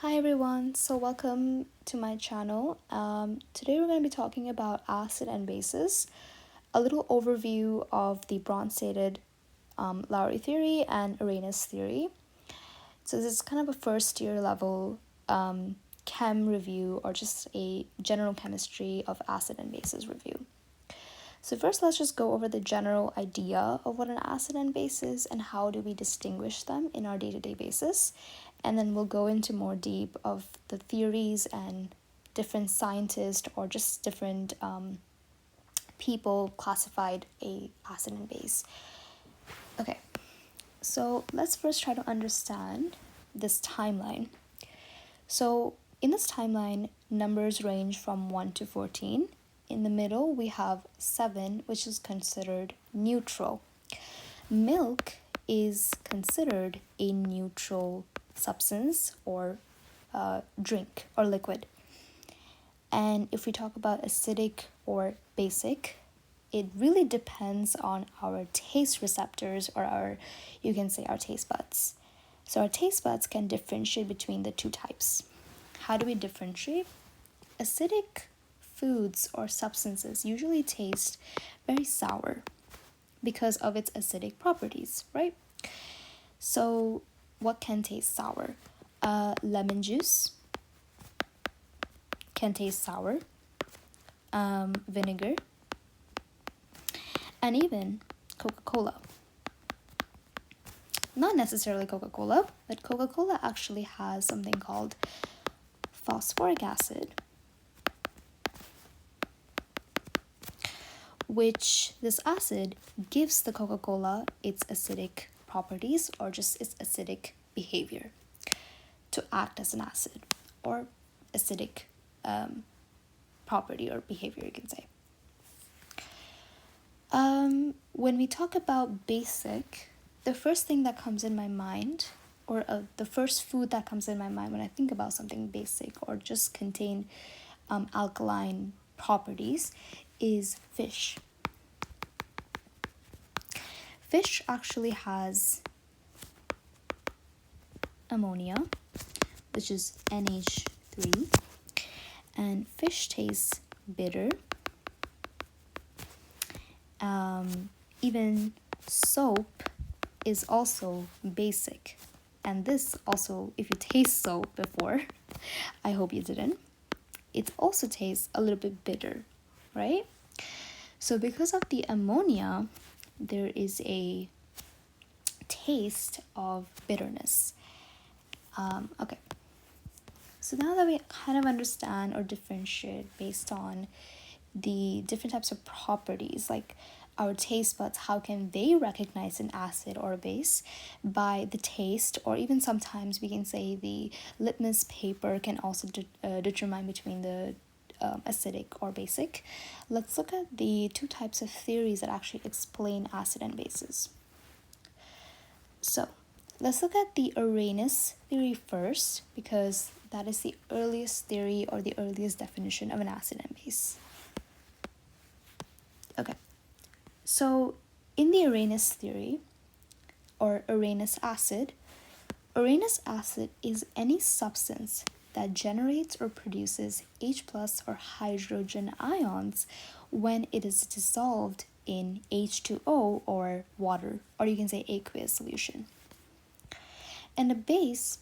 Hi everyone, so welcome to my channel. Today we're going to be talking about acid and bases, a little overview of the bronsted Lowry theory and arrhenius theory. So this is kind of a first year level chem review or just a general chemistry of acid and bases review. So first let's just go over the general idea of what an acid and base is and how do we distinguish them in our day-to-day basis. And then we'll go into more deep of the theories and different scientists or just different people classified a acid and base. Okay, so let's first try to understand this timeline. So in this timeline, numbers range from 1 to 14. In the middle, we have 7, which is considered neutral. Milk is considered a neutral substance or drink or liquid. And if we talk about acidic or basic, it really depends on our taste receptors or you can say our taste buds. So our taste buds can differentiate between the two types. How do we differentiate? Acidic foods or substances usually taste very sour because of its acidic properties, right? So what can taste sour? Lemon juice can taste sour, vinegar, and even Coca-Cola. Not necessarily Coca-Cola, but Coca-Cola actually has something called phosphoric acid, which this acid gives the Coca-Cola its acidic properties or just its acidic behavior to act as an acid or acidic property or behavior, you can say. When we talk about basic, the first thing that comes in my mind or the first food that comes in my mind when I think about something basic or just contain alkaline properties is fish. Fish actually has ammonia, which is NH3, and fish tastes bitter. Even soap is also basic, and this also, if you taste soap before, I hope you didn't, it also tastes a little bit bitter, right? So because of the ammonia, there is a taste of bitterness. Okay, so now that we kind of understand or differentiate based on the different types of properties, like our taste buds, how can they recognize an acid or a base? By the taste, or even sometimes we can say the litmus paper can also determine between the acidic or basic. Let's look at the two types of theories that actually explain acid and bases. So let's look at the arrhenius theory first, because that is the earliest theory or the earliest definition of an acid and base. Okay, so in the arrhenius theory or arrhenius acid is any substance that generates or produces H plus or hydrogen ions when it is dissolved in H2O or water, or you can say aqueous solution. And a base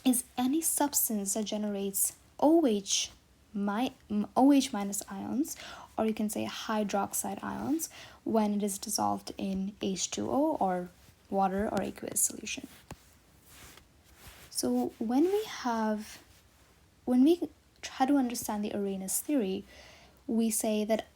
is any substance that generates OH minus ions, or you can say hydroxide ions, when it is dissolved in H2O or water or aqueous solution. So when we try to understand the Arrhenius theory, we say that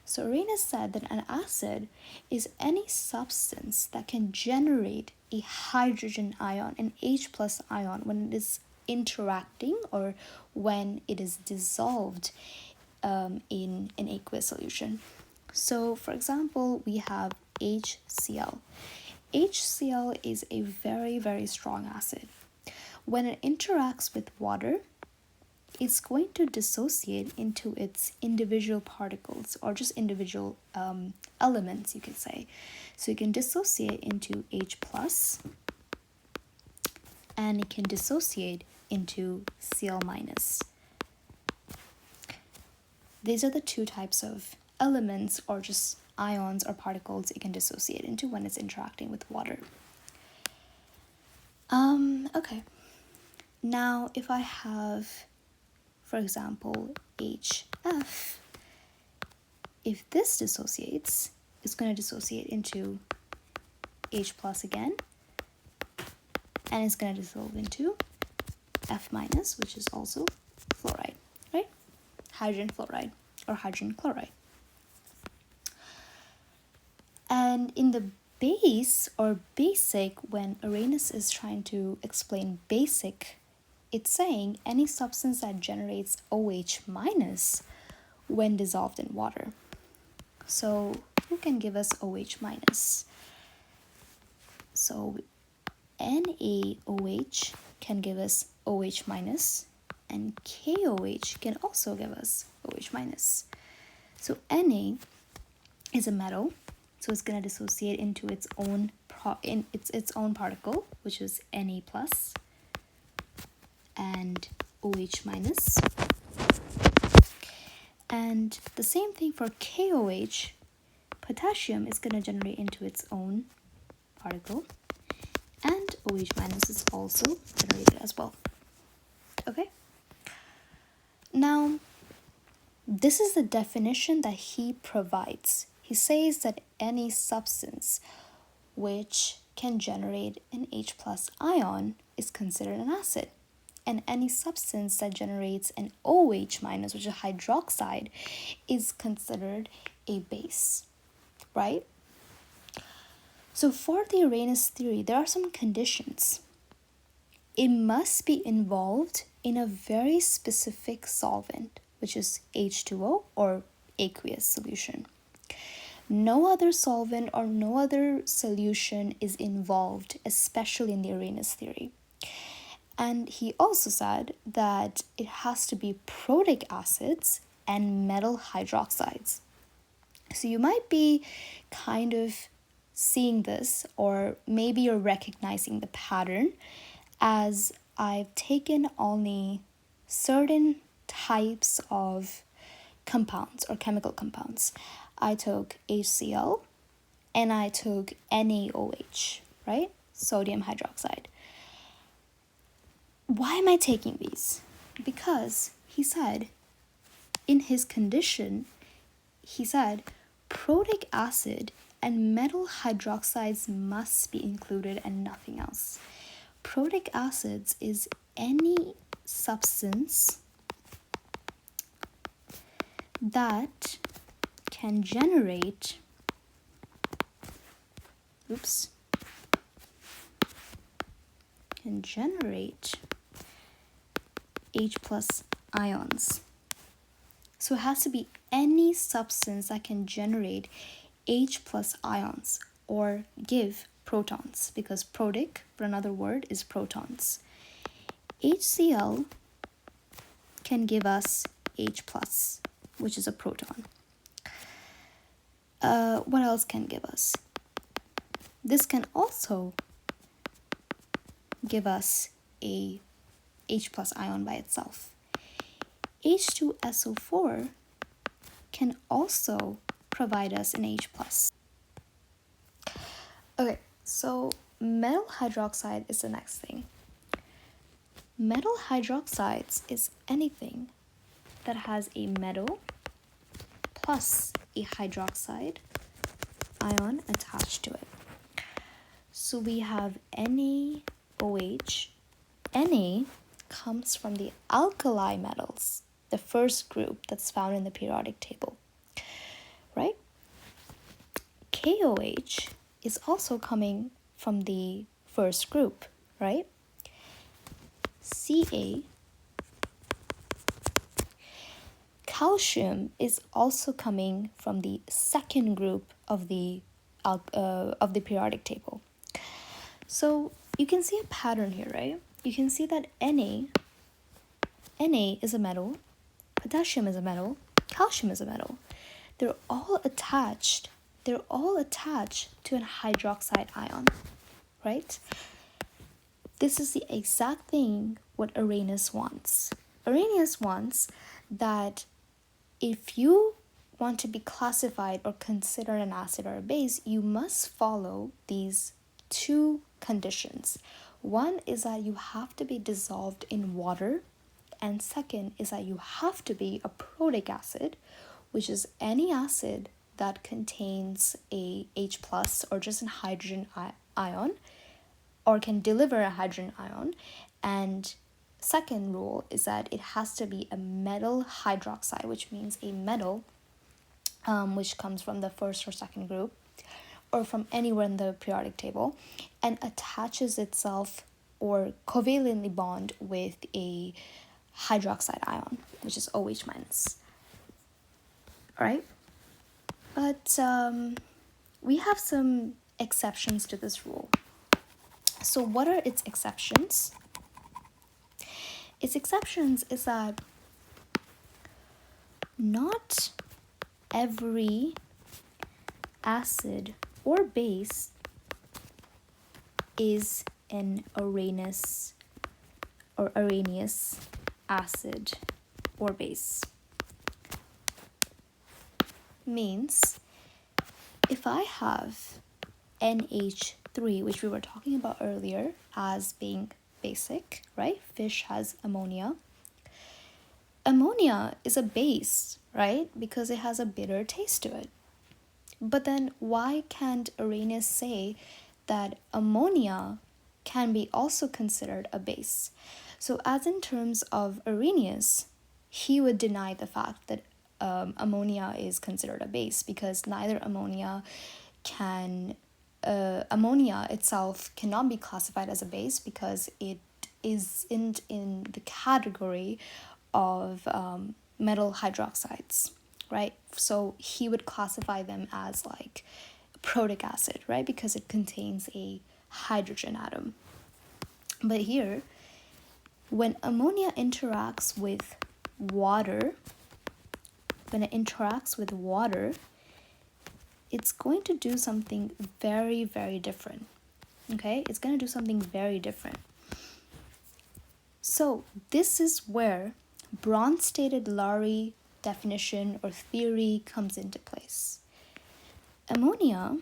so Arrhenius said that an acid is any substance that can generate a hydrogen ion, an H plus ion, when it is interacting or when it is dissolved in an aqueous solution. So for example, we have HCl. HCl is a very, very strong acid. When it interacts with water, it's going to dissociate into its individual particles or just individual elements, you could say. So it can dissociate into H plus, and it can dissociate into Cl minus. These are the two types of elements or just ions or particles it can dissociate into when it's interacting with water. Okay. Now, if I have, for example, HF, if this dissociates, it's going to dissociate into H plus again, and it's going to dissolve into F minus, which is also fluoride, right? Hydrogen fluoride or hydrogen chloride. And in the base or basic, when Arrhenius is trying to explain basic, it's saying any substance that generates OH minus when dissolved in water. So who can give us OH minus? So NaOH can give us OH minus, and KOH can also give us OH minus. So Na is a metal, so it's going to dissociate into its own its own particle, which is Na plus and OH minus. And the same thing for KOH, potassium is going to generate into its own particle, and OH minus is also generated as well. Okay? Now, this is the definition that he provides. He says that any substance which can generate an H plus ion is considered an acid. And any substance that generates an OH minus, which is hydroxide, is considered a base, right? So for the Arrhenius theory, there are some conditions. It must be involved in a very specific solvent, which is H2O or aqueous solution. No other solvent or no other solution is involved, especially in the Arrhenius theory. And he also said that it has to be protic acids and metal hydroxides. So you might be kind of seeing this, or maybe you're recognizing the pattern, as I've taken only certain types of compounds or chemical compounds. I took HCl and I took NaOH, right? Sodium hydroxide. Why am I taking these? Because he said, in his condition, he said protic acid and metal hydroxides must be included and nothing else. Protic acids is any substance that can generate H plus ions. So it has to be any substance that can generate H plus ions or give protons, because protic, for another word, is protons. HCl can give us H plus, which is a proton. What else can give us? This can also give us a H plus ion by itself. H2SO4 can also provide us an H plus. Okay, so metal hydroxide is the next thing. Metal hydroxides is anything that has a metal plus a hydroxide ion attached to it. So we have NaOH. Na comes from the alkali metals, the first group that's found in the periodic table, right? KOH is also coming from the first group, right? Ca. Calcium is also coming from the second group of the periodic table. So you can see a pattern here, right? You can see that Na is a metal, potassium is a metal, calcium is a metal. They're all attached to a hydroxide ion, right? This is the exact thing what Arrhenius wants. Arrhenius wants that if you want to be classified or considered an acid or a base, you must follow these two conditions. One is that you have to be dissolved in water, and second is that you have to be a protic acid, which is any acid that contains a H plus or just a hydrogen ion, or can deliver a hydrogen ion. And second rule is that it has to be a metal hydroxide, which means a metal which comes from the first or second group or from anywhere in the periodic table and attaches itself or covalently bond with a hydroxide ion, which is OH minus. All right, but we have some exceptions to this rule. So what are its exceptions? Its exceptions is that not every acid or base is an arrhenius acid or base. Means if I have NH3, which we were talking about earlier as being basic, right? Fish has ammonia. Ammonia is a base, right? Because it has a bitter taste to it. But then why can't Arrhenius say that ammonia can be also considered a base? So as in terms of Arrhenius, he would deny the fact that ammonia is considered a base because neither ammonia itself cannot be classified as a base because it isn't in the category of metal hydroxides, right? So he would classify them as like protic acid, right? Because it contains a hydrogen atom. But here, when ammonia interacts with water, it's going to do something very, very different. Okay? It's going to do something very different. So this is where bronsted Lowry definition or theory comes into place. Ammonia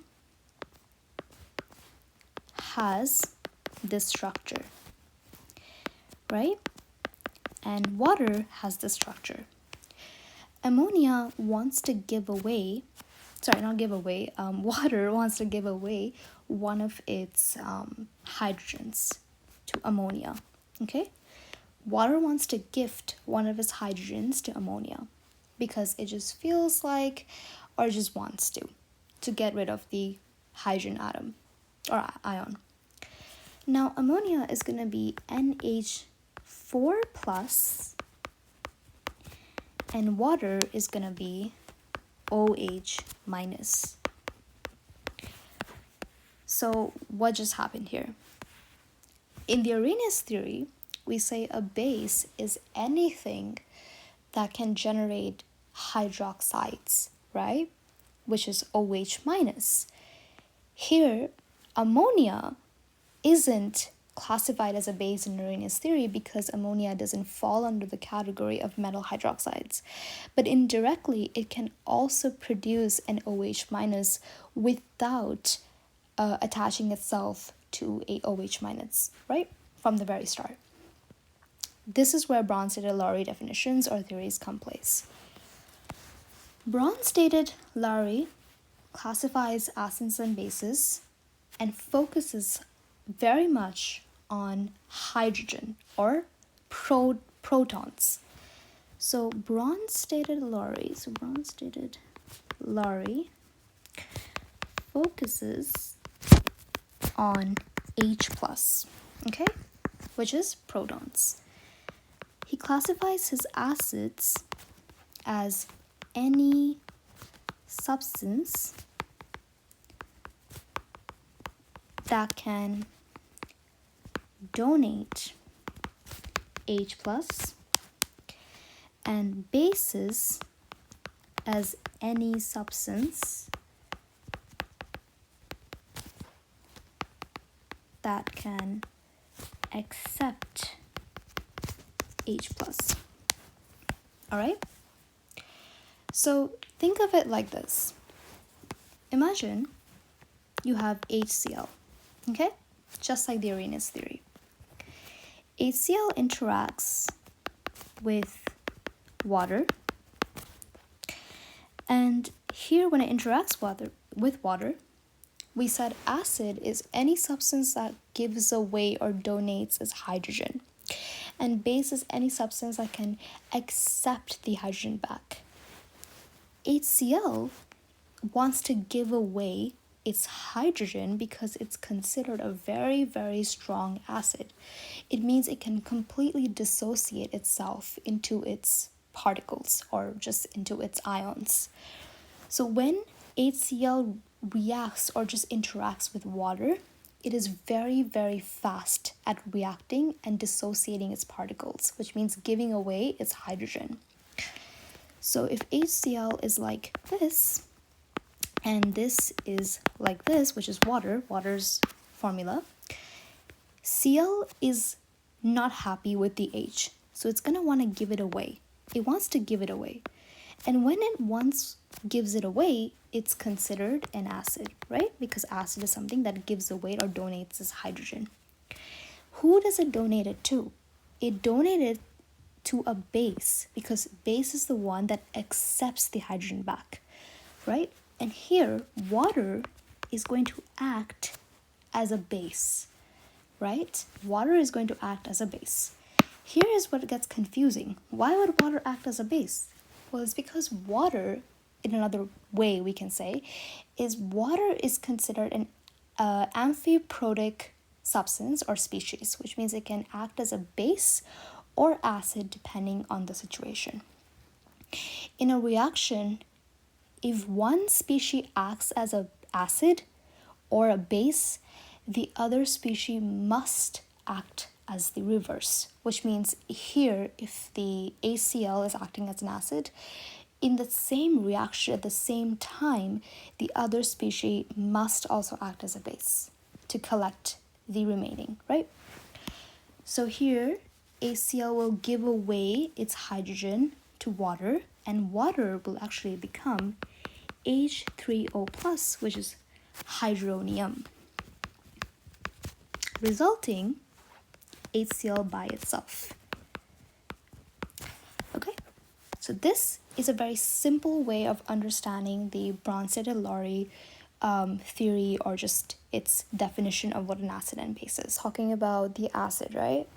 has this structure, right? And water has this structure. Ammonia wants to give away, water wants to give away one of its hydrogens to ammonia, okay? Water wants to gift one of its hydrogens to ammonia because it just feels like or just wants to get rid of the hydrogen atom or ion. Now ammonia is going to be NH4 plus and water is going to be OH minus. So what just happened here? In the Arrhenius theory, we say a base is anything that can generate hydroxides, right? Which is OH minus. Here, ammonia isn't classified as a base in Arrhenius theory because ammonia doesn't fall under the category of metal hydroxides. But indirectly, it can also produce an OH minus without attaching itself to a OH minus, right? From the very start. This is where bronsted Lowry definitions or theories come place. Bronsted Lowry classifies acids and bases and focuses very much on hydrogen or protons. So bronsted Lowry focuses on H plus, okay, which is protons. He classifies his acids as any substance that can donate H plus and bases as any substance that can accept H plus. All right? So think of it like this. Imagine you have HCl, okay? Just like the Arrhenius theory. HCl interacts with water, and here when it interacts with water, we said acid is any substance that gives away or donates its hydrogen, and base is any substance that can accept the hydrogen back. HCl wants to give away its hydrogen because it's considered a very, very strong acid. It means it can completely dissociate itself into its particles or just into its ions. So when HCl reacts or just interacts with water, it is very, very fast at reacting and dissociating its particles, which means giving away its hydrogen. So if HCl is like this, and this is like this, which is water's formula, Cl is not happy with the H, so it's going to want to give it away. It wants to give it away. And when it once gives it away, it's considered an acid, right? Because acid is something that gives away or donates its hydrogen. Who does it donate it to? It donated to a base, because base is the one that accepts the hydrogen back, right? And here, water is going to act as a base, right? Water is going to act as a base. Here is what gets confusing. Why would water act as a base? Well, it's because water, in another way we can say, is water is considered an amphiprotic substance or species, which means it can act as a base or acid depending on the situation. In a reaction, if one species acts as an acid or a base, the other species must act as the reverse, which means here, if the HCl is acting as an acid, in the same reaction at the same time, the other species must also act as a base to collect the remaining, right? So here, HCl will give away its hydrogen to water, and water will actually become H3O+, which is hydronium, resulting HCl by itself. Okay, so this is a very simple way of understanding the bronsted-Lowry theory, or just its definition of what an acid and base is. Talking about the acid, right?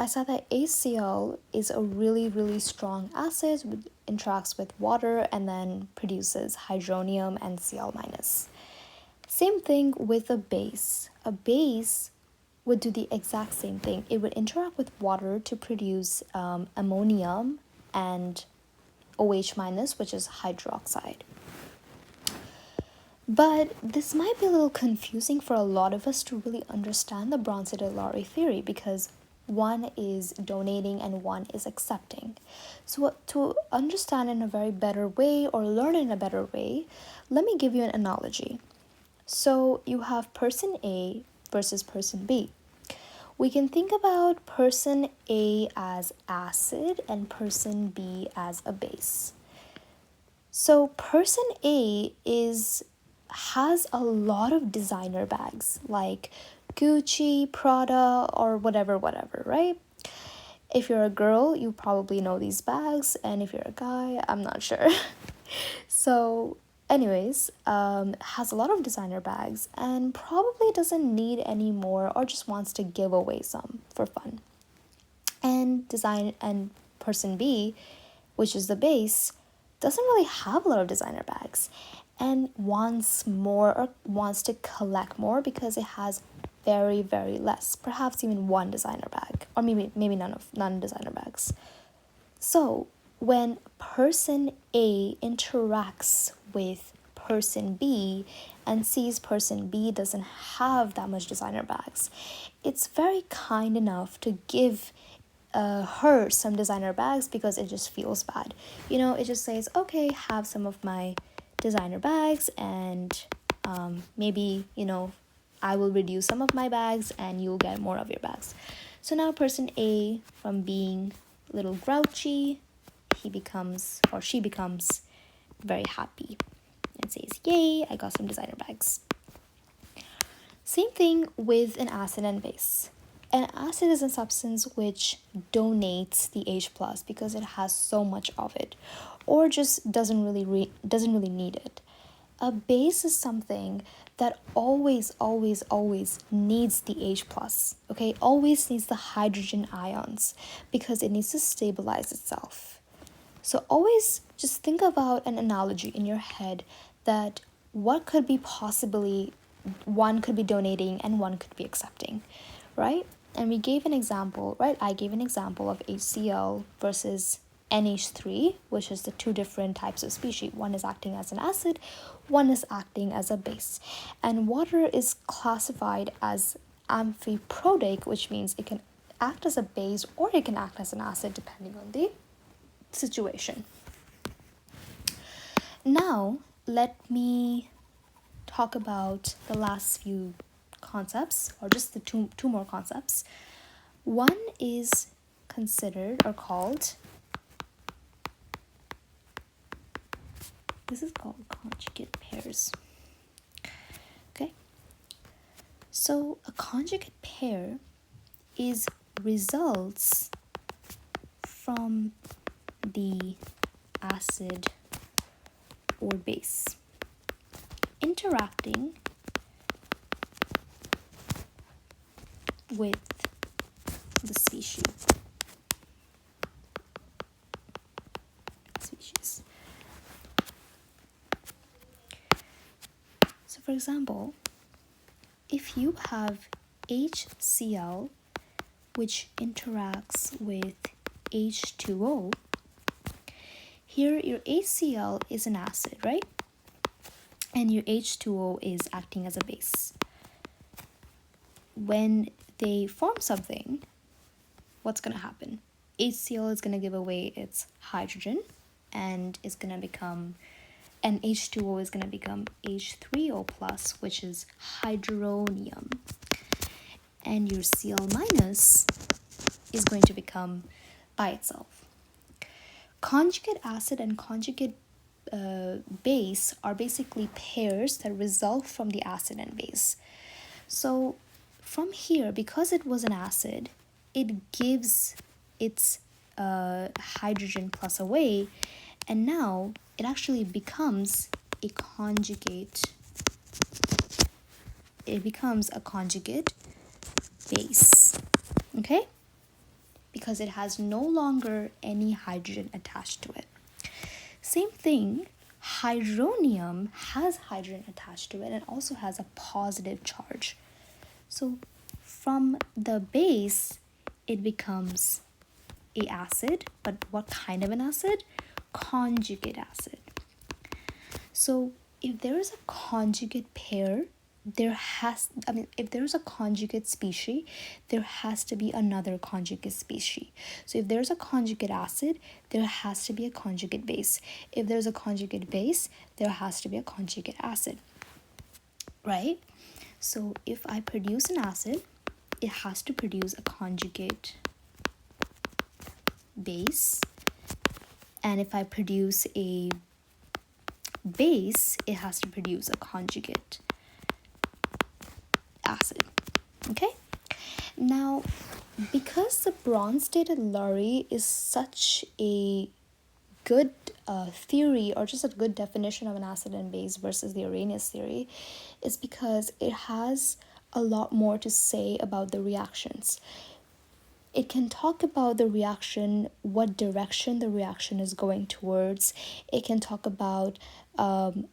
I said that HCl is a really, really strong acid, which interacts with water and then produces hydronium and Cl-. Same thing with a base. A base would do the exact same thing. It would interact with water to produce ammonium and OH-, which is hydroxide. But this might be a little confusing for a lot of us to really understand the bronsted-Lowry theory, because one is donating and one is accepting. So to understand in a very better way or learn in a better way, let me give you an analogy. So you have person A versus person B. We can think about person A as acid and person B as a base. So person A has a lot of designer bags like Gucci, Prada, or whatever, right? If you're a girl, you probably know these bags, and if you're a guy, I'm not sure. So anyways, has a lot of designer bags and probably doesn't need any more, or just wants to give away some for fun. And person B, which is the base, doesn't really have a lot of designer bags and wants more, or wants to collect more, because it has very, very less, perhaps even one designer bag, or maybe none designer bags. So when person A interacts with person B and sees person B doesn't have that much designer bags, it's very kind enough to give her some designer bags, because it just feels bad. It just says, okay, have some of my designer bags, and maybe, I will reduce some of my bags and you'll get more of your bags. So now person A, from being a little grouchy, he becomes or she becomes very happy and says, yay, I got some designer bags. Same thing with an acid and base. An acid is a substance which donates the H plus because it has so much of it, or just doesn't really need it. A base is something that always needs the H plus, okay? Always needs the hydrogen ions because it needs to stabilize itself. So always just think about an analogy in your head that what could be possibly, one could be donating and one could be accepting, right? And we gave an example, right? I gave an example of HCl versus NH3, which is the two different types of species. One is acting as an acid, one is acting as a base. And water is classified as amphiprotic, which means it can act as a base or it can act as an acid depending on the situation. Now, let me talk about the last few concepts, or just the two more concepts. One is considered or called, this is called conjugate pairs. Okay, so a conjugate pair is results from the acid or base interacting with the species. So for example, if you have HCl which interacts with H2O, here your HCl is an acid, right? And your H2O is acting as a base. When they form something, what's going to happen? HCl is going to give away its hydrogen and is going to become, and H2O is going to become H3O plus, which is hydronium. And your Cl minus is going to become by itself. Conjugate acid and conjugate base are basically pairs that result from the acid and base. So from here, because it was an acid, it gives its hydrogen plus away, and now it actually becomes a conjugate. It becomes a conjugate base, okay? Because it has no longer any hydrogen attached to it. Same thing, hydronium has hydrogen attached to it and also has a positive charge. So from the base, it becomes a acid, but what kind of an acid? Conjugate acid. So if there is a conjugate pair, if there's a conjugate species, there has to be another conjugate species. So if there's a conjugate acid, there has to be a conjugate base. If there's a conjugate base, there has to be a conjugate acid, right? So if I produce an acid, it has to produce a conjugate base. And if I produce a base, it has to produce a conjugate acid. Okay, now because the bronsted lowry is such a good theory, or just a good definition of an acid and base versus the Arrhenius theory, is because it has a lot more to say about the reactions. It can talk about the reaction, what direction the reaction is going towards. It can talk about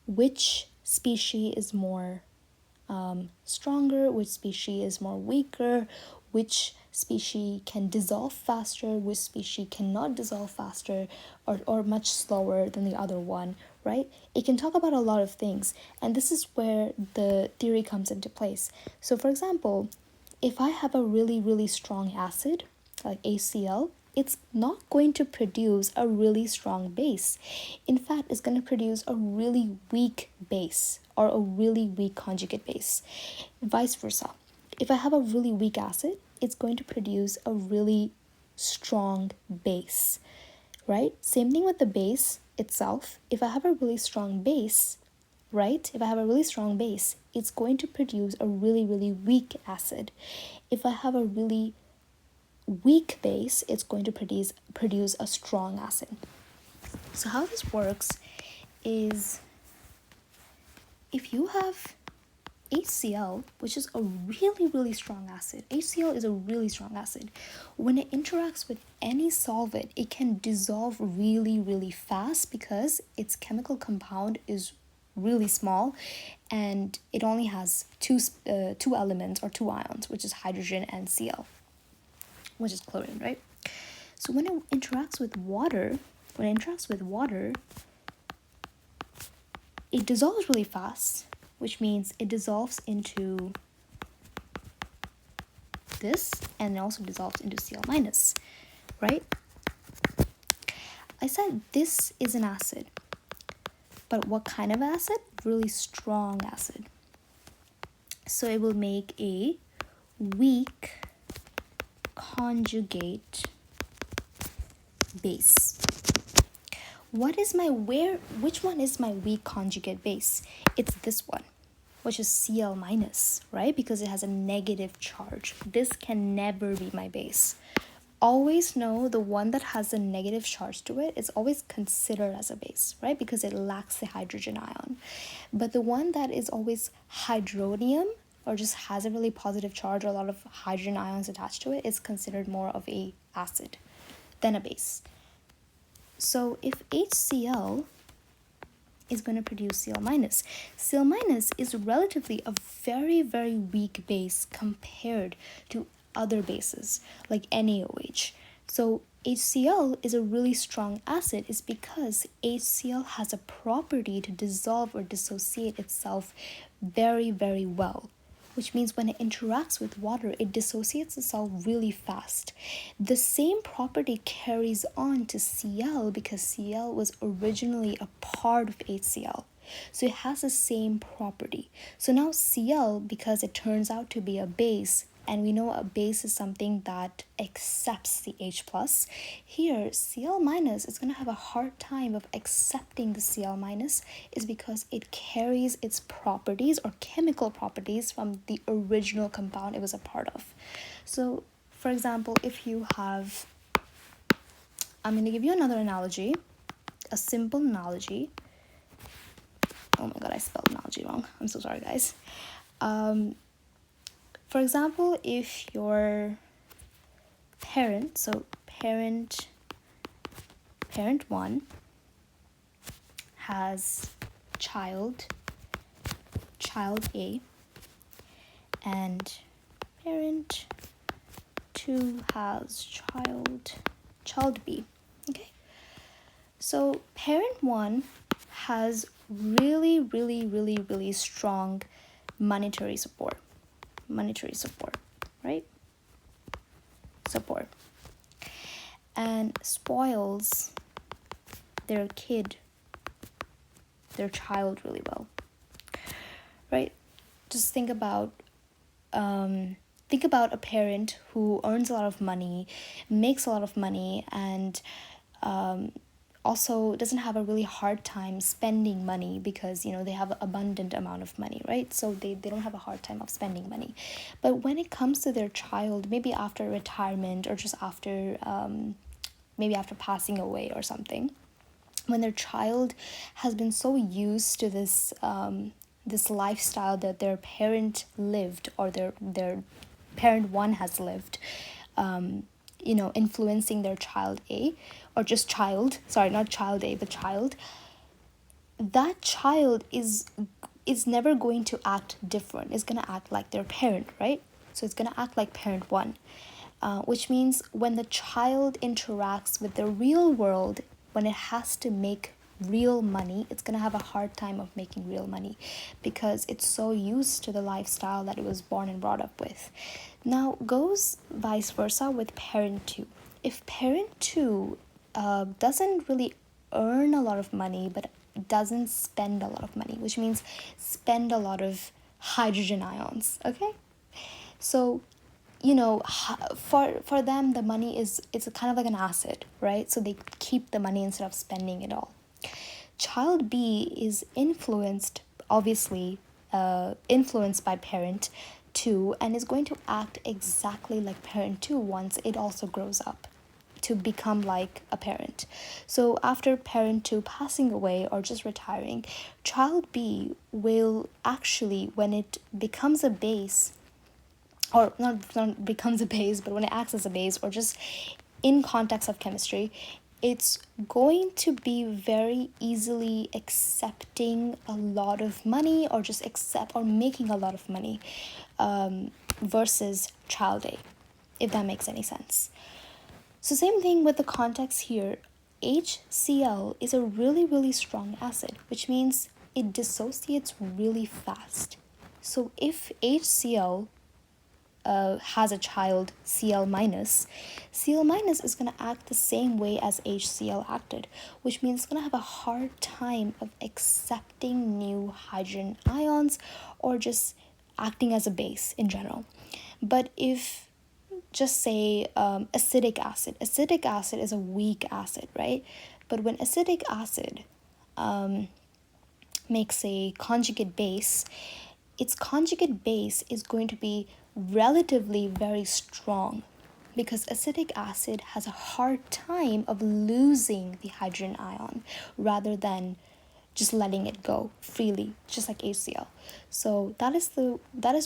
which species is more stronger, which species is more weaker, which species can dissolve faster, which species cannot dissolve faster or much slower than the other one, right? It can talk about a lot of things, and this is where the theory comes into place. So for example, if I have a really strong acid like HCl, it's not going to produce a really strong base. In fact, it's going to produce a really weak base or a really weak conjugate base. Vice versa. If I have a really weak acid, it's going to produce a really strong base, right? Same thing with the base itself. If I have a really strong base, right? If I have a really strong base, it's going to produce a really, really weak acid. If I have a really weak base, it's going to produce a strong acid. So how this works is if you have HCl, which is a really, really strong acid. HCl is a really strong acid. When it interacts with any solvent, it can dissolve really, really fast because its chemical compound is really small and it only has two elements or two ions, which is hydrogen and Cl, which is chlorine, right? So when it interacts with water, it dissolves really fast, which means it dissolves into this and it also dissolves into Cl minus, right? I said this is an acid, but what kind of acid? Really strong acid. So it will make a weak conjugate base. Which one is my weak conjugate base? It's this one, which is Cl minus, right? Because it has a negative charge. This can never be my base. Always know the one that has a negative charge to it is always considered as a base, right? Because it lacks the hydrogen ion. But the one that is always hydronium or just has a really positive charge or a lot of hydrogen ions attached to it is considered more of a acid than a base. So if HCl is going to produce Cl minus. Cl minus is relatively a very, very weak base compared to other bases like NaOH. So HCl is a really strong acid is because HCl has a property to dissolve or dissociate itself very, very well, which means when it interacts with water, it dissociates itself really fast. The same property carries on to Cl because Cl was originally a part of HCl. So it has the same property. So now Cl, because it turns out to be a base, and we know a base is something that accepts the H+. Here, Cl minus is going to have a hard time of accepting the Cl minus is because it carries its properties or chemical properties from the original compound it was a part of. So, for example, if you have, I'm going to give you another analogy, a simple analogy. Oh my god, I spelled analogy wrong. I'm so sorry, guys. For example, if your parent, so parent 1 has child A, and parent 2 has child B. Okay, so parent 1 has really, really, really, really strong monetary support, right? Support. And spoils their child really well, right? Just think about a parent who earns a lot of money, makes a lot of money, and also doesn't have a really hard time spending money because they have an abundant amount of money, right? So they don't have a hard time of spending money. But when it comes to their child, maybe after retirement or just after maybe after passing away or something, when their child has been so used to this this lifestyle that their parent lived or their parent 1 has lived, influencing their child A, or just child, sorry, not child A, but child, that child is never going to act different. It's going to act like their parent, right? So it's going to act like parent 1, which means when the child interacts with the real world, when it has to make real money, it's going to have a hard time of making real money because it's so used to the lifestyle that it was born and brought up with. Now goes vice versa with parent 2. If parent 2 doesn't really earn a lot of money but doesn't spend a lot of money, which means spend a lot of hydrogen ions, okay? So for them the money it's a kind of like an asset, right? So they keep the money instead of spending it all. Child B is obviously influenced by parent 2, and is going to act exactly like parent 2 once it also grows up to become like a parent. So after parent 2 passing away or just retiring, child B will actually, when it becomes a base, or not becomes a base, but when it acts as a base, or just in context of chemistry, it's going to be very easily accepting a lot of money, or just accept or making a lot of money, versus child A, if that makes any sense. So same thing with the context here. HCl is a really, really strong acid, which means it dissociates really fast. So if HCl has a child Cl minus, Cl minus is going to act the same way as HCl acted, which means it's going to have a hard time of accepting new hydrogen ions, or just acting as a base in general. But if, just say, acetic acid is a weak acid, right? But when acetic acid makes a conjugate base, its conjugate base is going to be relatively very strong, because acetic acid has a hard time of losing the hydrogen ion rather than just letting it go freely, just like HCl. So that is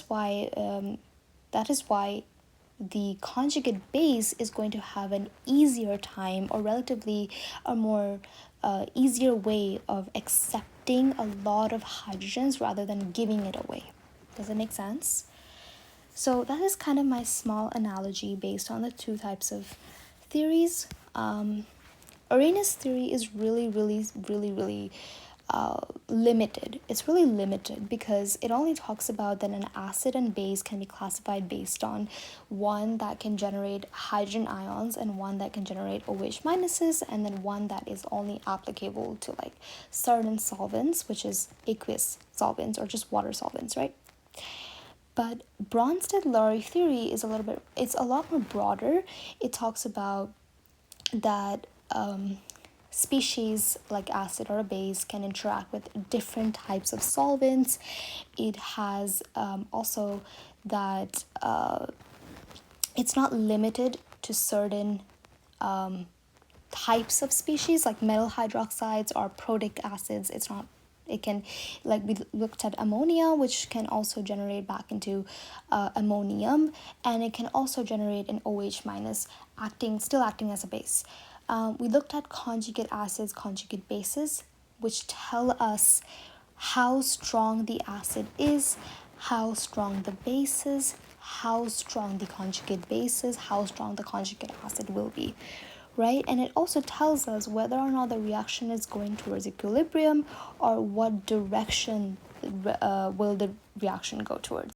why the conjugate base is going to have an easier time, or relatively a more easier way of accepting a lot of hydrogens rather than giving it away. Does it make sense? So that is kind of my small analogy based on the two types of theories. Arrhenius theory is really limited. It's really limited because it only talks about that an acid and base can be classified based on one that can generate hydrogen ions and one that can generate OH minuses, and then one that is only applicable to like certain solvents, which is aqueous solvents or just water solvents, right? But Bronsted-Lowry theory is it's a lot more broader. It talks about that species like acid or a base can interact with different types of solvents. It has also that it's not limited to certain types of species like metal hydroxides or protic acids. It can, like we looked at ammonia, which can also generate back into ammonium, and it can also generate an OH minus, still acting as a base. We looked at conjugate acids, conjugate bases, which tell us how strong the acid is, how strong the base is, how strong the conjugate base is, how strong the conjugate acid will be, right? And it also tells us whether or not the reaction is going towards equilibrium, or what direction will the reaction go towards.